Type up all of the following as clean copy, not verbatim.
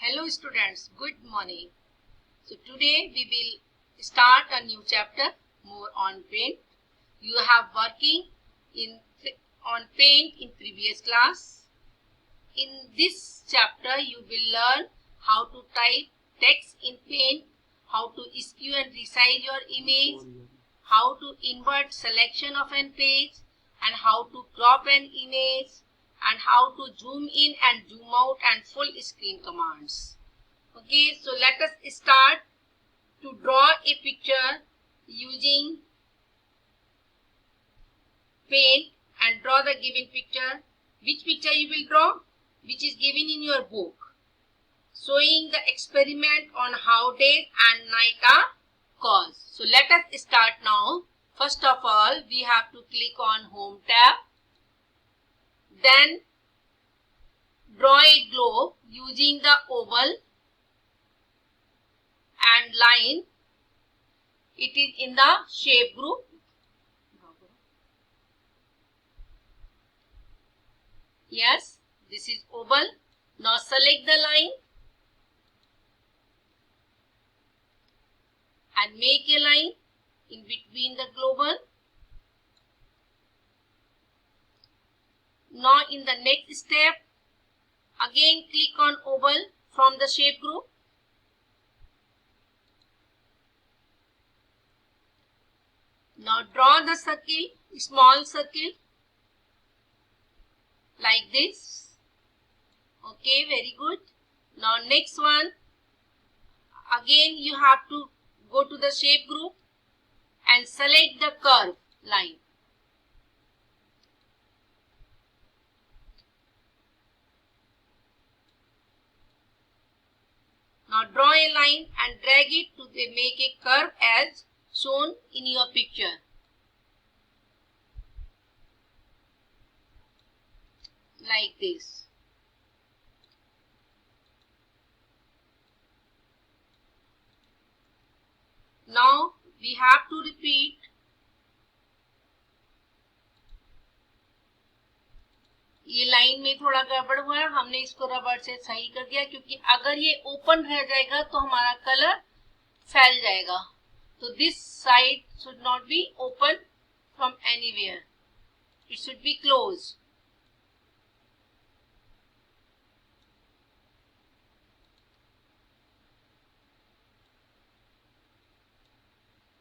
Hello students, good morning. So today we will start a new chapter more on paint. You have working on paint in previous class. In this chapter you will learn how to type text in paint, how to skew and resize your image, how to invert selection of an page, and how to crop an image, and how to zoom in and zoom out and full screen commands. Okay, so let us start to draw a picture using paint and draw the given picture. Which picture you will draw? Which is given in your book. Showing the experiment on how day and night are caused. So let us start now. First of all, we have to click on Home tab. Then draw a globe using the oval and line. It is in the shape group. Yes, this is oval. Now select the line and make a line in between the global. Now in the next step, again click on oval from the shape group. Now draw the circle, small circle like this. Okay, very good. Now next one, again you have to go to the shape group and select the curve line. Now draw a line and drag it to make a curve as shown in your picture. Like this. Now we have to repeat ये line में थोड़ा गड़बड़ हुआ है, हमने इसको rubber से सही कर दिया क्योंकि अगर ये ओपन रह जाएगा तो हमारा कलर फैल जाएगा. तो this side should not be open from anywhere, it should be close.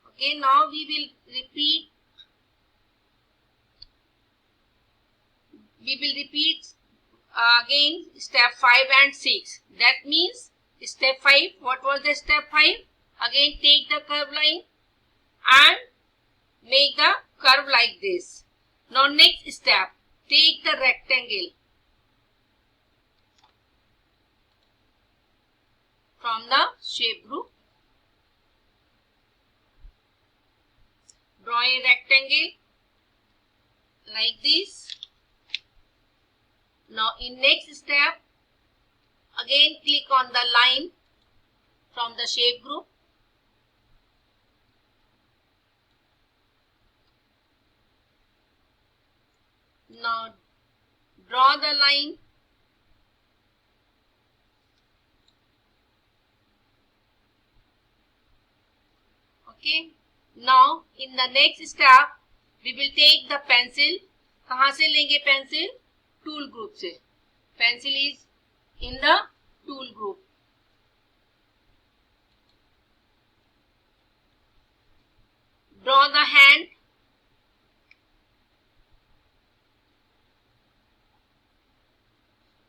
Okay, now we will repeat again step 5 and 6. That means step 5, what was the step 5? Again take the curve line and make the curve like this. Now next step, take the rectangle from the shape group. Draw a rectangle like this. Now in next step, again click on the line from the shape group. Now draw the line. Okay. Now in the next step, we will take the pencil. कहाँ से लेंगे pencil? Tool group से. Pencil is in the tool group. Draw the hand.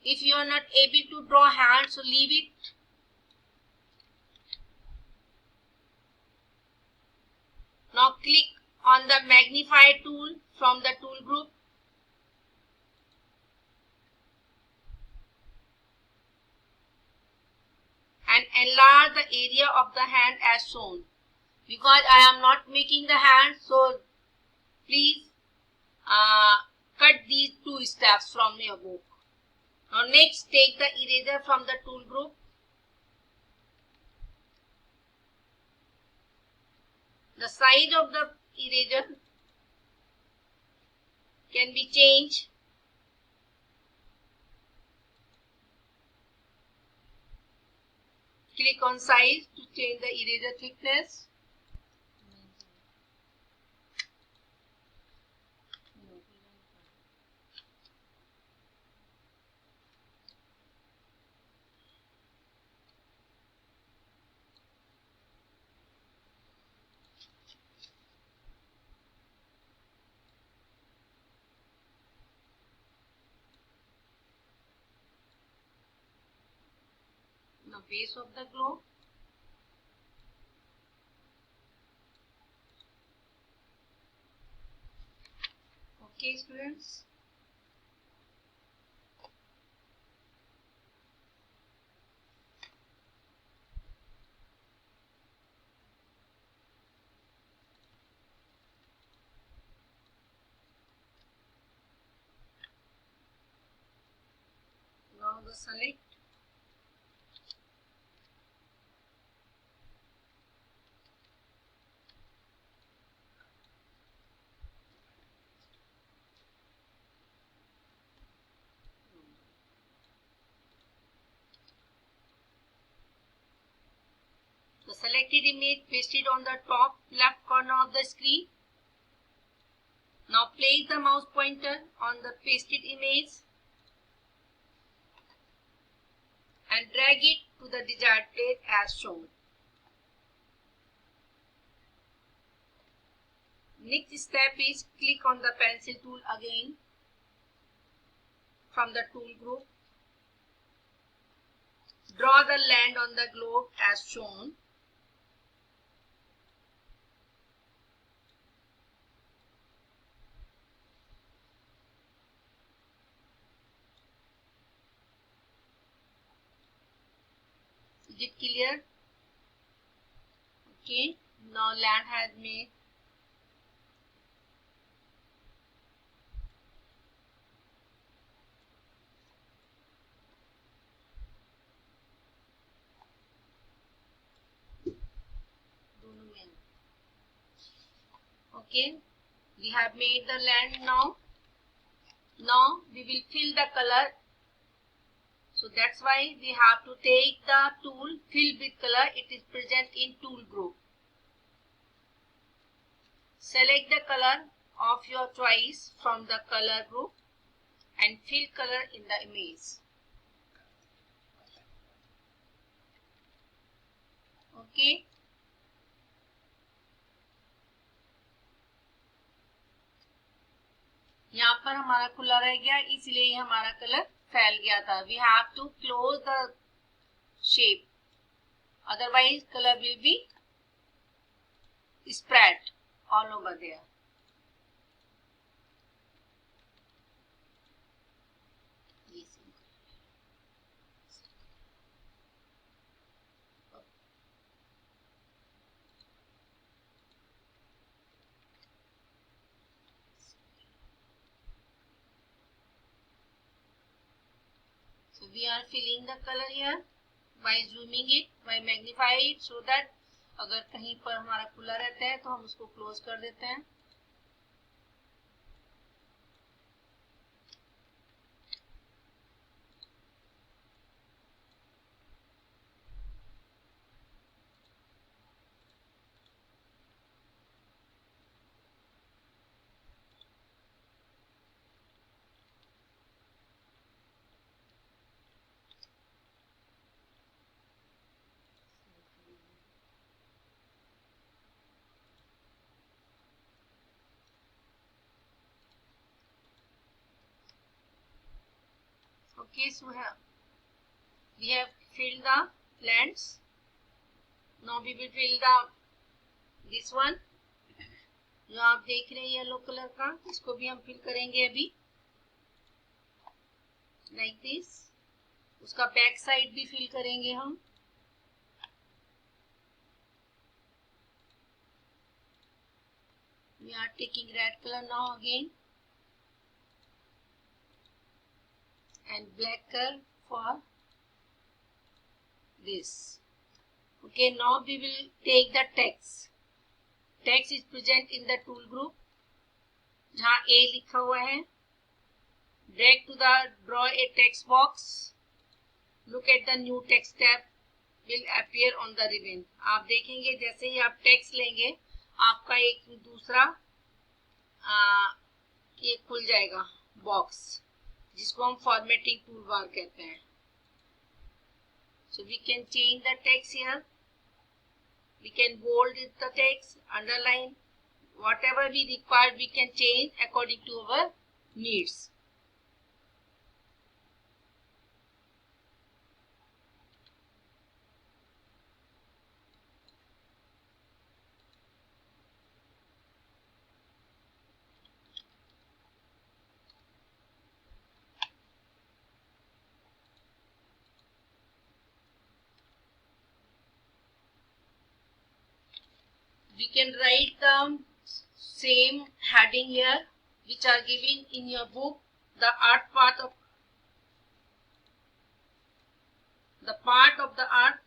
If you are not able to draw hand, so leave it. Now click on the magnify tool from the tool group. And enlarge the area of the hand as shown. Because I am not making the hand, so please cut these two steps from your book. Now next, take the eraser from the tool group. The size of the eraser can be changed. Click on size to change the eraser thickness. Now base of the globe. Okay, students. Now the select. The selected image pasted on the top left corner of the screen. Now place the mouse pointer on the pasted image and drag it to the desired place as shown. Next step is click on the pencil tool again from the tool group. Draw the land on the globe as shown. Is it clear? Okay, now land has made. Okay, we have made the land now. Now we will fill the color. So that's why we have to take the tool fill with color. It is present in tool group. Select the color of your choice from the color group and fill color in the image. Okay. यहाँ पर हमारा खुला रह गया इसलिए हमारा colour फैल गया था. We have to close the shape, otherwise color will be spread all over there. So we are filling the color here by zooming it, by magnify it, so that अगर कहीं पर हमारा खुला रहता है तो हम उसको क्लोज कर देते हैं. Okay, so we have filled the lands. Now we will fill this one. जो आप देख रहे हैं येलो कलर का, इसको भी हम फिल करेंगे अभी. Like this. उसका बैक साइड भी फिल करेंगे हम. We are taking red color now again. And black color for this. Okay, now we will take the text. Text is present in the tool group. जहाँ A लिखा हुआ है. Drag to the draw a text box. Look at the new text tab will appear on the ribbon. आप देखेंगे जैसे ही आप text लेंगे आपका एक दूसरा ये खुल जाएगा बॉक्स, जिसको हम फॉर्मेटिंग टूल बार कहते हैं. So we can change the text here. We can bold the text, underline, whatever we require we can change according to our needs. We can write the same heading here which are given in your book. The art part of the art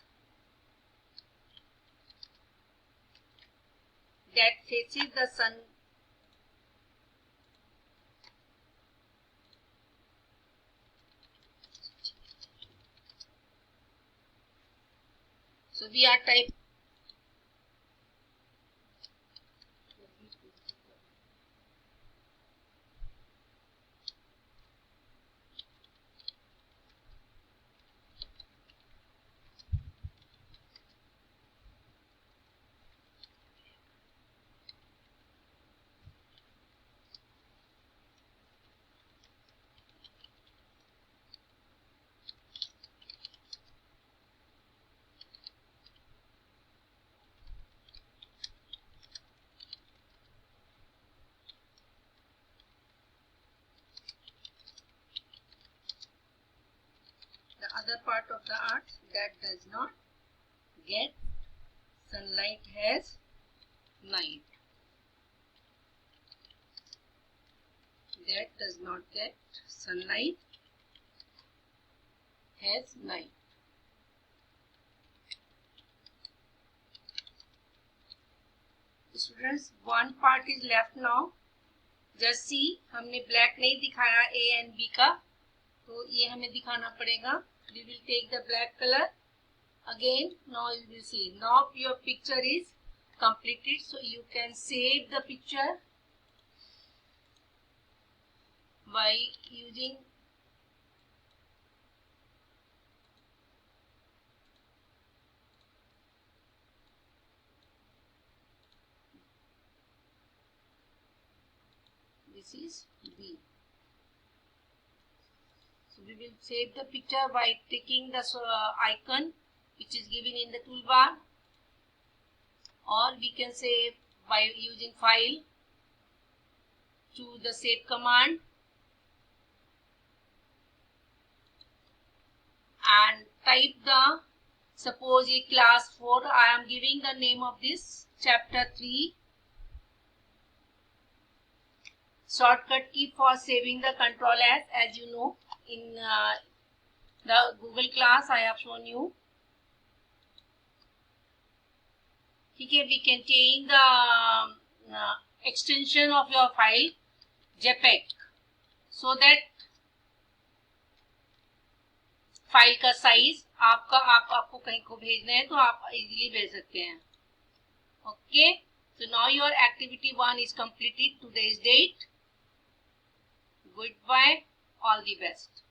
that faces the sun. So we are type. The other part of the art that does not get sunlight has night. That does not get sunlight has night. Students, one part is left now. Just see, हमने black नहीं दिखाया A and B का, तो ये हमें दिखाना पड़ेगा. We will take the black color again. Now you will see. Now your picture is completed, so you can save the picture by using this is B. So we will save the picture by clicking the icon which is given in the toolbar, or we can save by using file, choose the save command and type the, suppose a class 4, I am giving the name of this chapter 3. Shortcut key for saving the control as you know in the Google class I have shown you. Okay, we can change the extension of your file JPEG so that file का size आपको कहीं को भेजना है तो आप easily भेज सकते हैं. Okay, so now your activity 1 is completed. Today's date. Goodbye. All the best.